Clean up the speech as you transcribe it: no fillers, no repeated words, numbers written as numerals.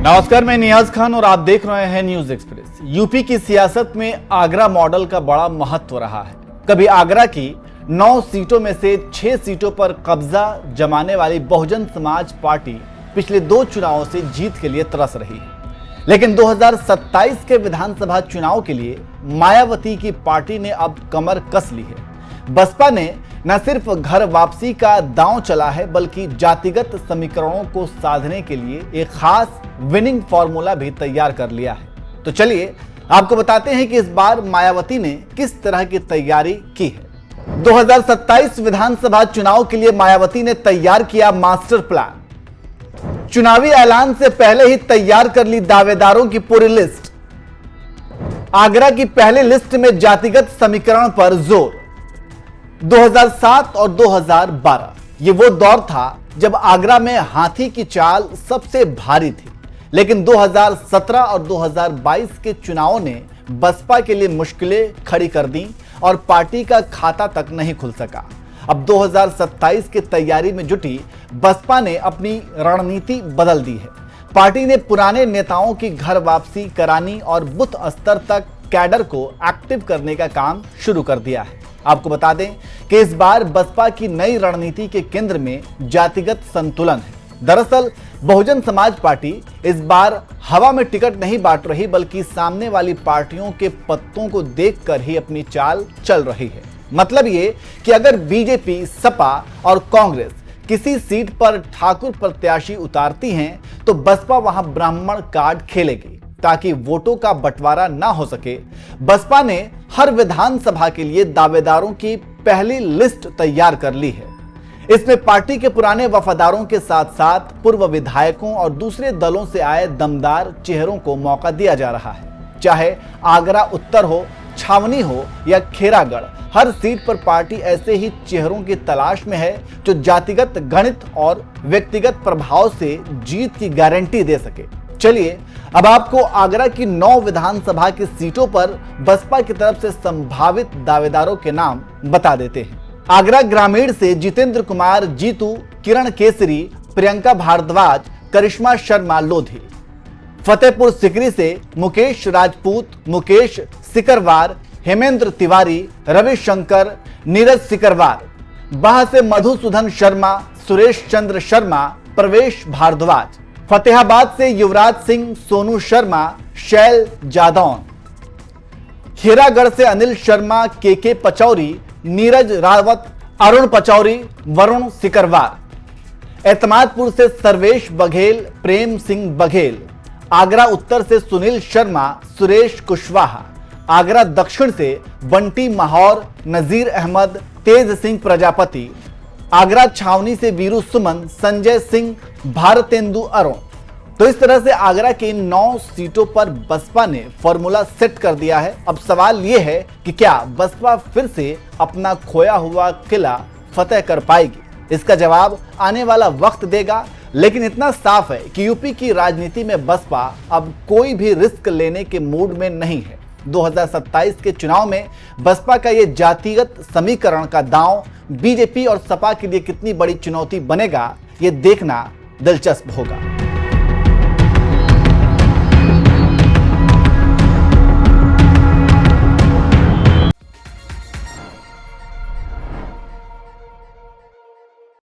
नमस्कार, मैं नियाज खान और आप देख रहे हैं न्यूज एक्सप्रेस। यूपी की सियासत में आगरा मॉडल का बड़ा महत्व रहा है। कभी आगरा की 9 सीटों में से 6 सीटों पर कब्जा जमाने वाली बहुजन समाज पार्टी पिछले 2 चुनावों से जीत के लिए तरस रही है, लेकिन 2027 के विधानसभा चुनाव के लिए मायावती की पार्टी ने अब कमर कस ली है। बसपा ने न सिर्फ घर वापसी का दांव चला है, बल्कि जातिगत समीकरणों को साधने के लिए एक खास विनिंग फॉर्मूला भी तैयार कर लिया है। तो चलिए आपको बताते हैं कि इस बार मायावती ने किस तरह की तैयारी की है। 2027 विधानसभा चुनाव के लिए मायावती ने तैयार किया मास्टर प्लान। चुनावी ऐलान से पहले ही तैयार कर ली दावेदारों की पूरी लिस्ट। आगरा की पहली लिस्ट में जातिगत समीकरण पर जोर। 2007 और 2012 ये वो दौर था जब आगरा में हाथी की चाल सबसे भारी थी, लेकिन 2017 और 2022 के चुनावों ने बसपा के लिए मुश्किलें खड़ी कर दी और पार्टी का खाता तक नहीं खुल सका। अब 2027 की तैयारी में जुटी बसपा ने अपनी रणनीति बदल दी है। पार्टी ने पुराने नेताओं की घर वापसी करानी और बूथ स्तर तक कैडर को एक्टिव करने का काम शुरू कर दिया है। आपको बता दें कि इस बार बसपा की नई रणनीति के केंद्र में जातिगत संतुलन है। दरअसल बहुजन समाज पार्टी इस बार हवा में टिकट नहीं बांट रही, बल्कि सामने वाली पार्टियों के पत्तों को देखकर ही अपनी चाल चल रही है। मतलब ये कि अगर बीजेपी, सपा और कांग्रेस किसी सीट पर ठाकुर प्रत्याशी उतारती हैं, तो बसपा वहां ब्राह्मण कार्ड खेलेगी ताकि वोटों का बंटवारा ना हो सके। बसपा ने हर विधानसभा के लिए दावेदारों की पहली लिस्ट तैयार कर ली है। इसमें पार्टी के पुराने वफादारों के साथ साथ पूर्व विधायकों और दूसरे दलों से आए दमदार चेहरों को मौका दिया जा रहा है। चाहे आगरा उत्तर हो, छावनी हो या खेरागढ़, हर सीट पर पार्टी ऐसे ही चेहरों की तलाश में है जो जातिगत गणित और व्यक्तिगत प्रभाव से जीत की गारंटी दे सके। चलिए अब आपको आगरा की 9 विधानसभा की सीटों पर बसपा की तरफ से संभावित दावेदारों के नाम बता देते हैं। आगरा ग्रामीण से जितेंद्र कुमार जीतू, किरण केसरी, प्रियंका भारद्वाज, करिश्मा शर्मा लोधी। फतेहपुर सिकरी से मुकेश राजपूत, मुकेश सिकरवार, हेमेंद्र तिवारी, रविशंकर, नीरज सिकरवार। बाह से मधुसूदन शर्मा, सुरेश चंद्र शर्मा, प्रवेश भारद्वाज। फतेहाबाद से युवराज सिंह, सोनू शर्मा, शैल जादौन। खेरागढ़ से अनिल शर्मा, के पचौरी, नीरज रावत, अरुण पचौरी, वरुण सिकरवार। एतमादपुर से सर्वेश बघेल, प्रेम सिंह बघेल। आगरा उत्तर से सुनील शर्मा, सुरेश कुशवाहा। आगरा दक्षिण से बंटी माहौर, नजीर अहमद, तेज सिंह प्रजापति। आगरा छावनी से वीरू सुमन, संजय सिंह, भारतेंदु अरुण। तो इस तरह से आगरा की इन 9 सीटों पर बसपा ने फॉर्मूला सेट कर दिया है। अब सवाल यह है कि क्या बसपा फिर से अपना खोया हुआ किला फतेह कर पाएगी? इसका जवाब आने वाला वक्त देगा, लेकिन इतना साफ है कि यूपी की राजनीति में बसपा अब कोई भी रिस्क लेने के मूड में नहीं है। 2027 के चुनाव में बसपा का ये जातिगत समीकरण का दांव बीजेपी और सपा के लिए कितनी बड़ी चुनौती बनेगा, ये देखना दिलचस्प होगा।